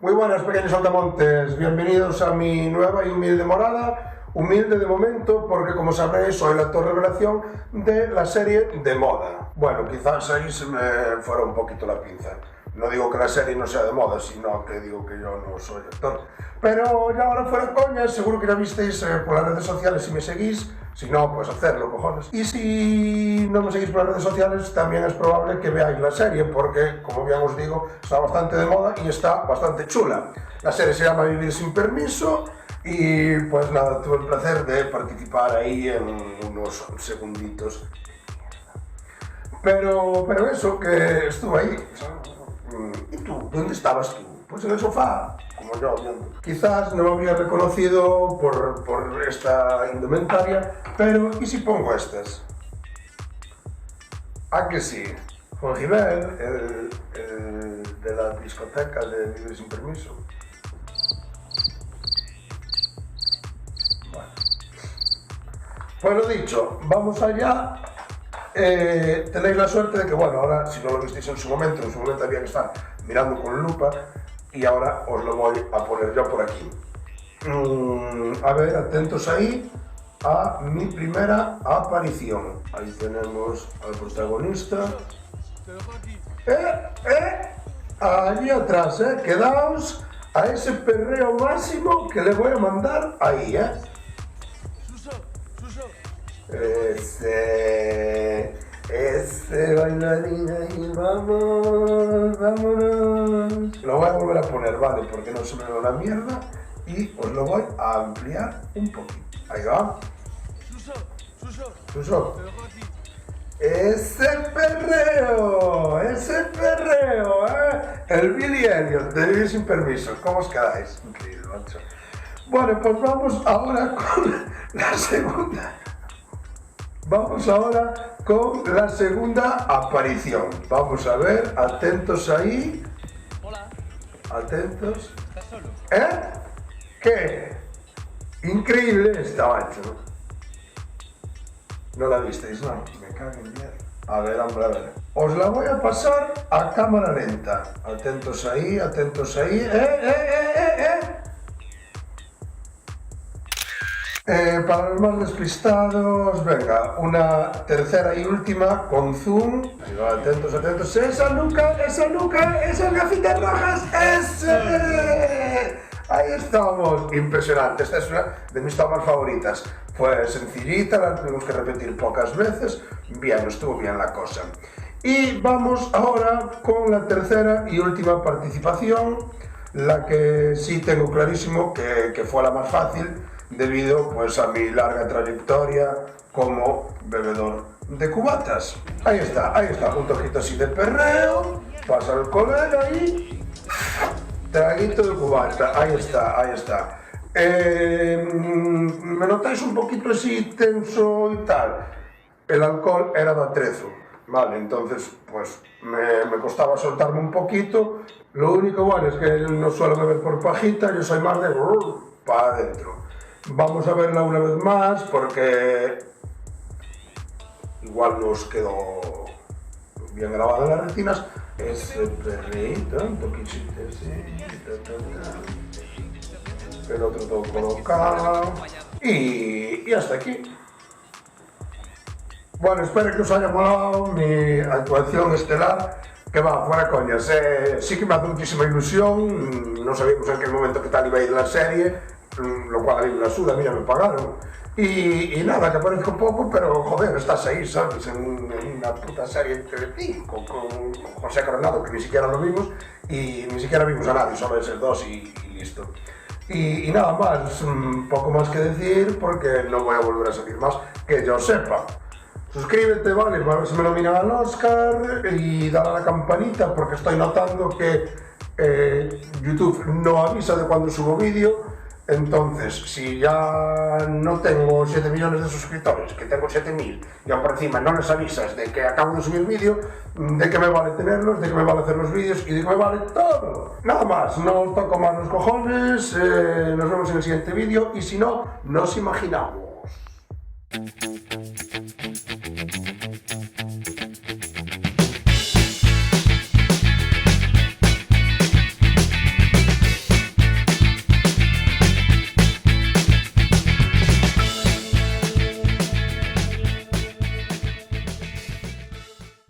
Muy buenas, pequeños saltamontes, bienvenidos a mi nueva y humilde morada. Humilde de momento porque, como sabréis, soy el actor revelación de la serie de moda. Bueno, quizás ahí se me fuera un poquito la pinza. No digo que la serie no sea de moda, sino que digo que yo no soy actor. Pero ya ahora fuera coña, seguro que ya visteis por las redes sociales si me seguís. Si no, pues hacerlo, cojones. Y si no me seguís por las redes sociales, también es probable que veáis la serie, porque, como bien os digo, está bastante de moda y está bastante chula. La serie se llama Vivir sin permiso y, pues nada, tuve el placer de participar ahí en unos segunditos. Pero eso, que estuve ahí. ¿Y tú? ¿Dónde estabas tú? Pues en el sofá, como yo, viendo. Quizás no me habría reconocido por esta indumentaria, pero ¿y si pongo estas? ¿A que sí? Juan Gibel, el de la discoteca de Vivir sin permiso. Bueno. Pues lo dicho, vamos allá. Tenéis la suerte de que, bueno, ahora si no lo visteis en su momento había que estar mirando con lupa y ahora os lo voy a poner yo por aquí. A ver, atentos ahí a mi primera aparición. Ahí tenemos al protagonista. Allí atrás, quedaos a ese perreo máximo que le voy a mandar ahí, Ese bailarín ahí, vámonos. Lo voy a volver a poner, vale, porque no se me ve la mierda. Y os lo voy a ampliar un poquito. Ahí va. Suso. Ese perreo, El Billy Elliot de Vivir sin permiso. ¿Cómo os quedáis? Increíble, macho. Bueno, pues vamos ahora con la segunda. Vamos ahora con la segunda aparición. Vamos a ver, atentos ahí. Hola. Atentos. ¿Estás solo? ¿Qué? Increíble esta, macho. ¿No la visteis? No, me cago en mierda. A ver, hombre, a ver. Os la voy a pasar a cámara lenta. Atentos ahí, atentos ahí. Para los más despistados, venga, una tercera y última con zoom. Ahí va, atentos, atentos. ¡Esa nuca! ¡Esas gafitas rojas! ¡Ese! Ahí estamos. Impresionante. Esta es una de mis tomas favoritas. Fue sencillita, la tuvimos que repetir pocas veces. Bien, estuvo bien la cosa. Y vamos ahora con la tercera y última participación, la que sí tengo clarísimo que fue la más fácil, debido pues a mi larga trayectoria como bebedor de cubatas. Ahí está, un toquito así de perreo, pasa el colega ahí, traguito de cubata, ahí está. Me notáis un poquito así tenso y tal. El alcohol era de atrezo, vale, entonces pues me costaba soltarme un poquito. Lo único bueno es que no suelo beber por pajita, yo soy más de para adentro. Vamos a verla una vez más porque igual nos quedó bien grabada en las retinas. Ese perrito, un poquito así, el otro todo colocado y hasta aquí. Bueno, espero que os haya molado mi actuación estelar. Que va, fuera coñas, sí que me hace muchísima ilusión. No sabíamos en qué momento que tal iba a ir la serie, lo cual a mí me la suda, mira, me pagaron. Y nada, que aparezco poco, pero joder, estás ahí, ¿sabes? En una puta serie de Telecinco con José Coronado, que ni siquiera lo vimos, y ni siquiera vimos a nadie, solo esos dos y listo. Y nada más, poco más que decir, porque no voy a volver a salir más, que yo sepa. Suscríbete, vale, para ver si me nominan al Oscar y dale a la campanita porque estoy notando que YouTube no avisa de cuando subo vídeo. Entonces, si ya no tengo 7 millones de suscriptores, que tengo 7.000, y aún por encima no les avisas de que acabo de subir vídeo, ¿de qué me vale tenerlos? ¿De qué me vale hacer los vídeos? ¿Y de qué me vale todo? Nada más, no os toco más los cojones, nos vemos en el siguiente vídeo y si no, nos imaginamos.